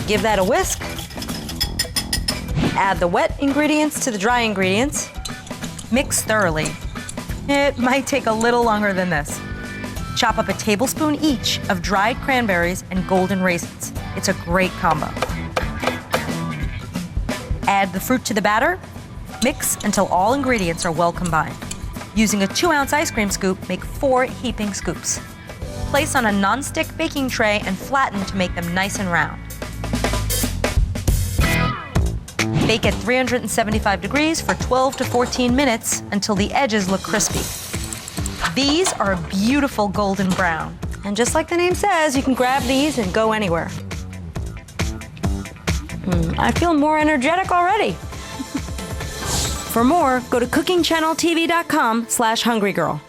give that a whisk. Add the wet ingredients to the dry ingredients. Mix thoroughly. It might take a little longer than this. Chop up a tablespoon each of dried cranberries and golden raisins. It's a great combo. Add the fruit to the batter. Mix until all ingredients are well combined. Using a 2-ounce ice cream scoop, make 4 heaping scoops. Place on a non-stick baking tray and flatten to make them nice and round. Bake at 375 degrees for 12 to 14 minutes until the edges look crispy. These are a beautiful golden brown. And just like the name says, you can grab these and go anywhere. I feel more energetic already. For more, go to cookingchanneltv.com/hungrygirl.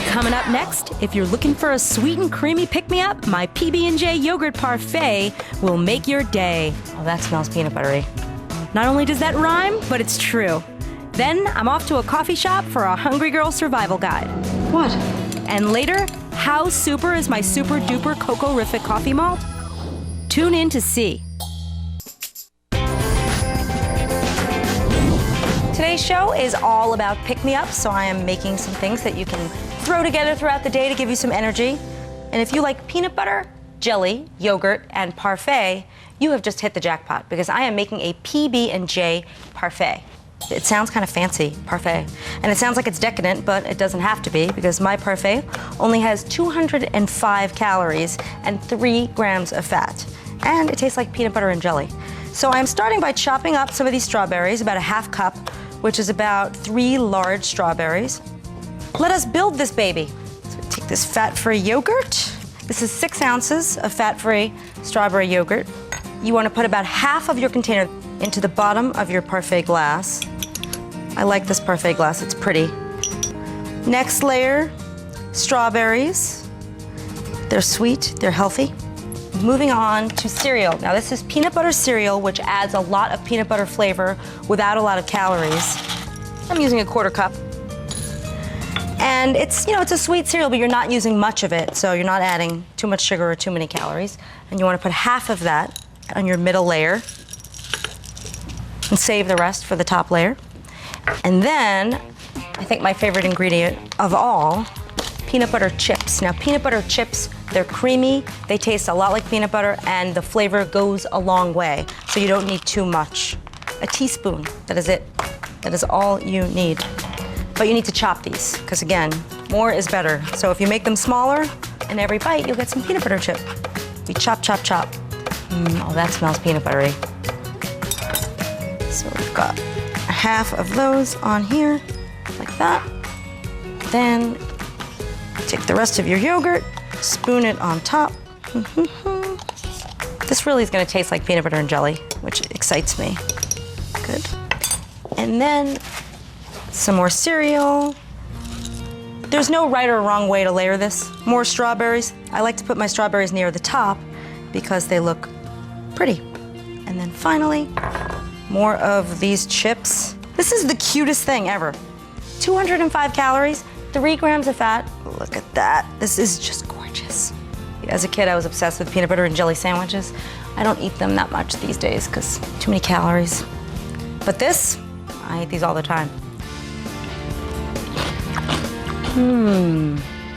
Coming up next, if you're looking for a sweet and creamy pick-me-up, my PB&J yogurt parfait will make your day. Oh, that smells peanut buttery. Not only does that rhyme, but it's true. Then I'm off to a coffee shop for a Hungry Girl survival guide. What? And later, how super is my super duper Cocoa-rific coffee malt? Tune in to see. Today's show is all about pick-me-ups, so I am making some things that you can throw together throughout the day to give you some energy. And if you like peanut butter, jelly, yogurt, and parfait, you have just hit the jackpot because I am making a PB&J parfait. It sounds kind of fancy, parfait. And it sounds like it's decadent, but it doesn't have to be because my parfait only has 205 calories and 3 grams of fat. And it tastes like peanut butter and jelly. So I'm starting by chopping up some of these strawberries, about a half cup, which is about 3 large strawberries. Let us build this baby. So take this fat-free yogurt. This is 6 ounces of fat-free strawberry yogurt. You want to put about half of your container into the bottom of your parfait glass. I like this parfait glass, it's pretty. Next layer, strawberries. They're sweet, they're healthy. Moving on to cereal. Now this is peanut butter cereal, which adds a lot of peanut butter flavor without a lot of calories. I'm using a 1/4 cup. And it's, it's a sweet cereal, but you're not using much of it, so you're not adding too much sugar or too many calories. And you want to put half of that on your middle layer and save the rest for the top layer. And then, I think my favorite ingredient of all, peanut butter chips. Now, peanut butter chips, they're creamy, they taste a lot like peanut butter, and the flavor goes a long way, so you don't need too much. A teaspoon, that is it. That is all you need. But you need to chop these, because again, more is better. So if you make them smaller, in every bite, you'll get some peanut butter chip. You chop, chop, chop. Oh, that smells peanut buttery. So we've got half of those on here, like that. Then take the rest of your yogurt, spoon it on top. This really is gonna taste like peanut butter and jelly, which excites me. Good. And then some more cereal. There's no right or wrong way to layer this. More strawberries. I like to put my strawberries near the top because they look pretty. And then finally, more of these chips. This is the cutest thing ever. 205 calories, 3 grams of fat. Look at that. This is just gorgeous. As a kid, I was obsessed with peanut butter and jelly sandwiches. I don't eat them that much these days because too many calories. But this, I eat these all the time.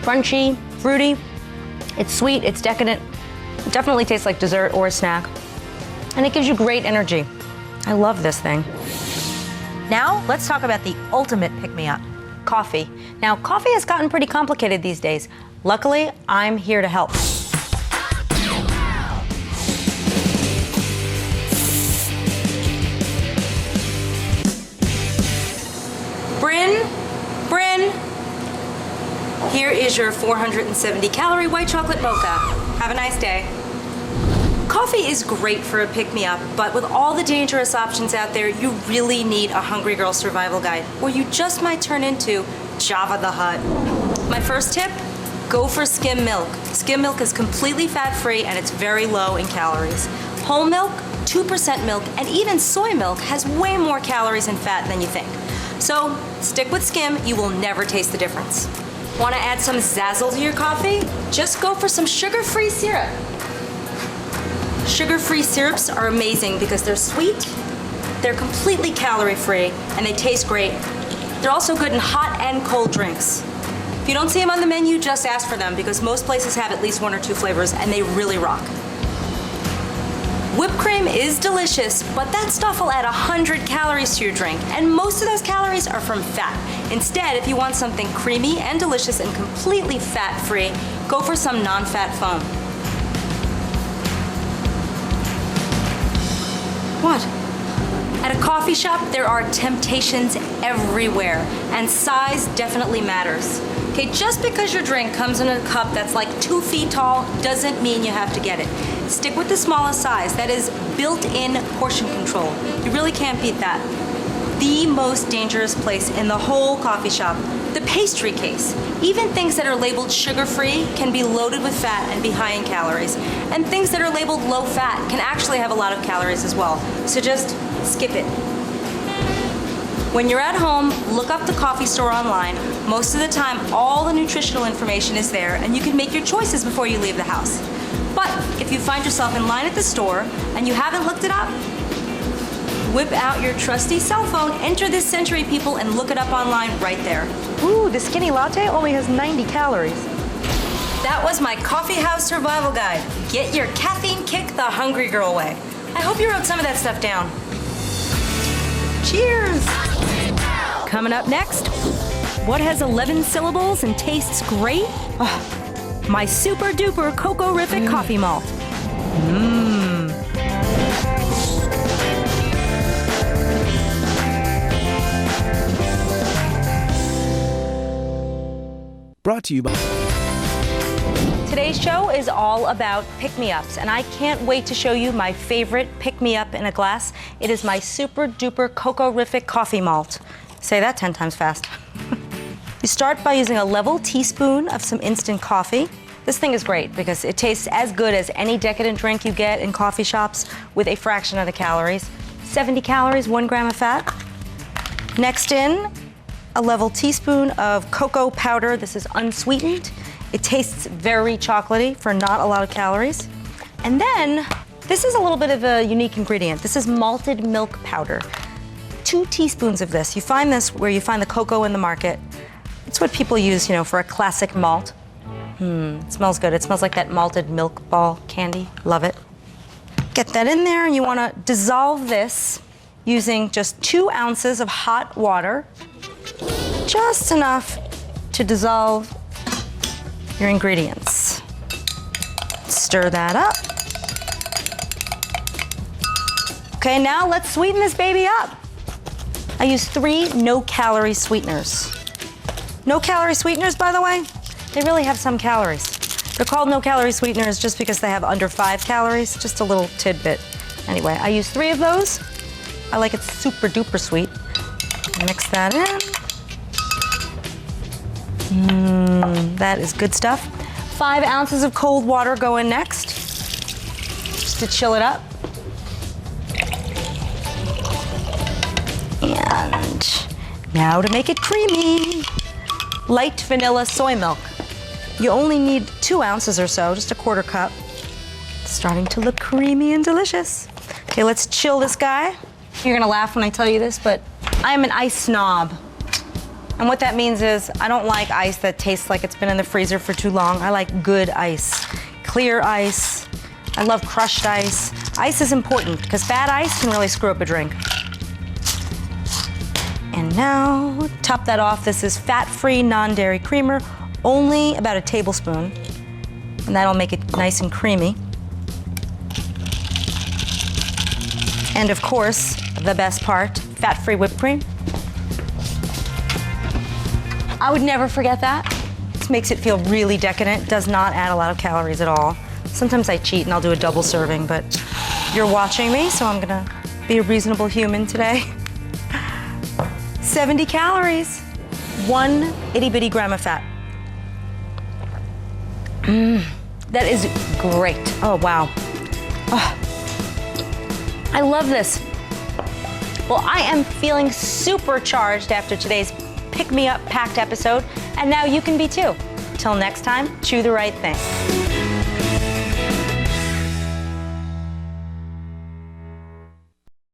Crunchy, fruity. It's sweet, it's decadent. It definitely tastes like dessert or a snack. And it gives you great energy. I love this thing. Now, let's talk about the ultimate pick-me-up, coffee. Now, coffee has gotten pretty complicated these days. Luckily, I'm here to help. Bryn, here is your 470 calorie white chocolate mocha. Have a nice day. Coffee is great for a pick-me-up, but with all the dangerous options out there, you really need a Hungry Girl survival guide, or you just might turn into Jabba the Hutt. My first tip, go for skim milk. Skim milk is completely fat-free and it's very low in calories. Whole milk, 2% milk, and even soy milk has way more calories and fat than you think. So stick with skim, you will never taste the difference. Want to add some zazzle to your coffee? Just go for some sugar-free syrup. Sugar-free syrups are amazing because they're sweet, they're completely calorie-free, and they taste great. They're also good in hot and cold drinks. If you don't see them on the menu, just ask for them because most places have at least 1 or 2 flavors and they really rock. Whipped cream is delicious, but that stuff will add 100 calories to your drink, and most of those calories are from fat. Instead, if you want something creamy and delicious and completely fat-free, go for some non-fat foam. What? At a coffee shop, there are temptations everywhere, and size definitely matters. Okay, just because your drink comes in a cup that's like 2 feet tall doesn't mean you have to get it. Stick with the smallest size. That is built-in portion control. You really can't beat that. The most dangerous place in the whole coffee shop, the pastry case. Even things that are labeled sugar-free can be loaded with fat and be high in calories. And things that are labeled low-fat can actually have a lot of calories as well. So just skip it. When you're at home, look up the coffee store online. Most of the time, all the nutritional information is there, and you can make your choices before you leave the house. But if you find yourself in line at the store and you haven't looked it up, whip out your trusty cell phone, enter This Century People, and look it up online right there. Ooh, the skinny latte only has 90 calories. That was my coffee house survival guide. Get your caffeine kick the hungry girl way. I hope you wrote some of that stuff down. Cheers! Coming up next, what has 11 syllables and tastes great? Oh, my super duper Coco-rific coffee malt. Brought to you by... Today's show is all about pick-me-ups, and I can't wait to show you my favorite pick-me-up in a glass. It is my super duper Coco-rific coffee malt. Say that 10 times fast. You start by using a level teaspoon of some instant coffee. This thing is great because it tastes as good as any decadent drink you get in coffee shops with a fraction of the calories. 70 calories, 1 gram of fat. Next in, a level teaspoon of cocoa powder. This is unsweetened. It tastes very chocolatey for not a lot of calories. And then, this is a little bit of a unique ingredient. This is malted milk powder. 2 teaspoons of this. You find this where you find the cocoa in the market. It's what people use, you know, for a classic malt. It smells good. It smells like that malted milk ball candy. Love it. Get that in there, and you want to dissolve this using just 2 ounces of hot water. Just enough to dissolve your ingredients. Stir that up. Okay, now let's sweeten this baby up. I use 3 no-calorie sweeteners. No-calorie sweeteners, by the way, they really have some calories. They're called no-calorie sweeteners just because they have under 5 calories, just a little tidbit. Anyway, I use 3 of those. I like it super duper sweet. Mix that in. That is good stuff. 5 ounces of cold water go in next, just to chill it up. And now to make it creamy, light vanilla soy milk. You only need 2 ounces or so, just a 1/4 cup. It's starting to look creamy and delicious. Okay, let's chill this guy. You're gonna laugh when I tell you this, but I am an ice snob. And what that means is I don't like ice that tastes like it's been in the freezer for too long. I like good ice, clear ice. I love crushed ice. Ice is important because bad ice can really screw up a drink. And now, top that off. This is fat-free, non-dairy creamer, only about a tablespoon. And that'll make it nice and creamy. And of course, the best part, fat-free whipped cream. I would never forget that. This makes it feel really decadent. Does not add a lot of calories at all. Sometimes I cheat and I'll do a double serving, but you're watching me, so I'm gonna be a reasonable human today. 70 calories, 1 itty-bitty gram of fat. That is great. Oh, wow. Oh, I love this. Well, I am feeling supercharged after today's pick-me-up packed episode, and now you can be too. Till next time, chew the right thing.